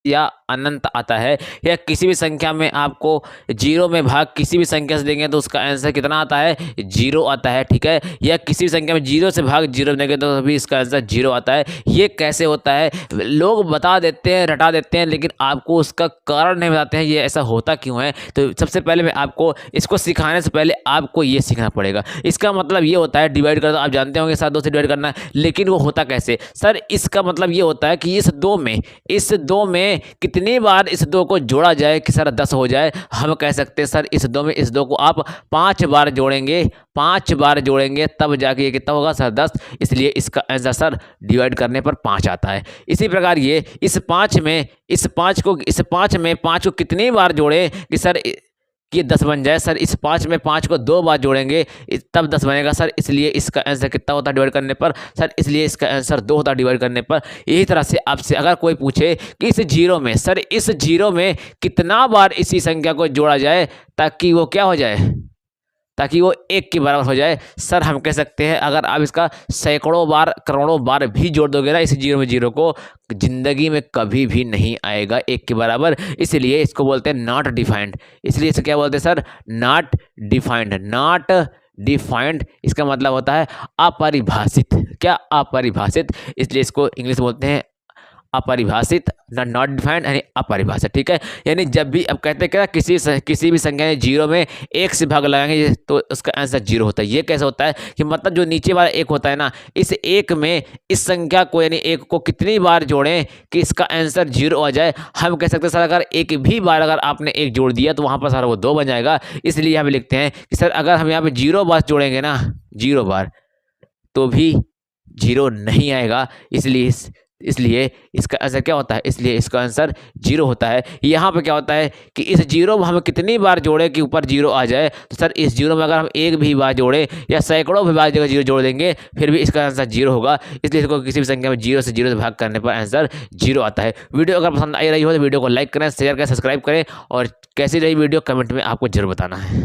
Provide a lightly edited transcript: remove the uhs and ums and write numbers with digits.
या अनंत आता है, या किसी भी संख्या में आपको 0 में भाग किसी भी संख्या से देंगे तो उसका आंसर कितना आता है, 0 आता है, ठीक है। या किसी भी संख्या में 0 से भाग 0 देंगे तो भी इसका आंसर 0 आता है। ये कैसे होता है, लोग बता देते हैं, रटा देते हैं, लेकिन आपको उसका कारण नहीं बताते हैं ये ऐसा होता क्यों है। तो सबसे पहले मैं आपको इसको सिखाने से पहले आपको ये सीखना पड़ेगा। इसका मतलब ये होता है डिवाइड करना, आप जानते होंगे 7 2 से डिवाइड करना, लेकिन वो होता कैसे सर, इसका मतलब ये होता है कि इस दो में कितनी बार इस 2 को जोड़ा जाए कि सर 10 हो जाए। हम कह सकते हैं सर इस 2 में इस 2 को आप 5 बार जोड़ेंगे, 5 बार जोड़ेंगे तब जाके ये कितना होगा सर 10, इसलिए इसका आंसर सर डिवाइड करने पर 5 आता है। इसी प्रकार ये इस 5 में 5 को कितनी बार जोड़े कि सर कि 10 बन जाए, सर इस 5 में 5 को 2 बार जोड़ेंगे तब 10 बनेगा सर, इसलिए इसका आंसर कितना होता है डिवाइड करने पर सर, इसलिए इसका आंसर 2 होता है डिवाइड करने पर। यही तरह से आपसे अगर कोई पूछे कि इस 0 में सर इस 0 में कितना बार इसी संख्या को जोड़ा जाए ताकि वो क्या हो जाए, ताकि वो 1 के बराबर हो जाए, सर हम कह सकते हैं अगर आप इसका सैकड़ों बार करोड़ों बार भी जोड़ दोगे ना इस 0 में 0 को, जिंदगी में कभी भी नहीं आएगा 1 के बराबर। इसलिए इसको बोलते हैं नॉट डिफाइंड। इसलिए इसे क्या बोलते हैं sir, not defined. Not defined इसका मतलब होता है अपरिभाषित, क्या अपरिभाषित, इसलिए इसको इंग्लिश बोलते हैं अपरिभाषित, नॉट डिफाइंड यानी अपरिभाषित, ठीक है। यानी जब भी अब कहते हैं क्या किसी भी संख्या में 0 में 1 से भाग लगाएंगे तो उसका आंसर 0 होता है। ये कैसे होता है कि मतलब जो नीचे वाला 1 होता है ना, इस 1 में इस संख्या को यानी 1 को कितनी बार जोड़ें कि इसका आंसर 0 आ जाए। हम कह सकते हैं सर अगर एक भी बार अगर आपने 1 जोड़ दिया तो वहाँ पर सर वो 2 बन जाएगा। इसलिए यहाँ पे लिखते हैं कि सर अगर हम यहाँ पे 0 बार जोड़ेंगे ना, 0 बार, तो भी 0 नहीं आएगा। इसलिए इसका आंसर क्या होता है, इसलिए इसका आंसर 0 होता है। यहाँ पे क्या होता है कि इस 0 में हम कितनी बार जोड़े कि ऊपर 0 आ जाए, तो सर इस 0 में अगर हम 1 भी बार जोड़े या सैकड़ों भी बार जगह 0 जोड़ देंगे फिर भी इसका आंसर 0 होगा। इसलिए इसको किसी भी संख्या में 0 से भाग करने पर आंसर 0 आता है। वीडियो अगर पसंद आई रही हो तो वीडियो को लाइक करें, शेयर करें, सब्सक्राइब करें, और कैसी रही वीडियो कमेंट में आपको जरूर बताना है।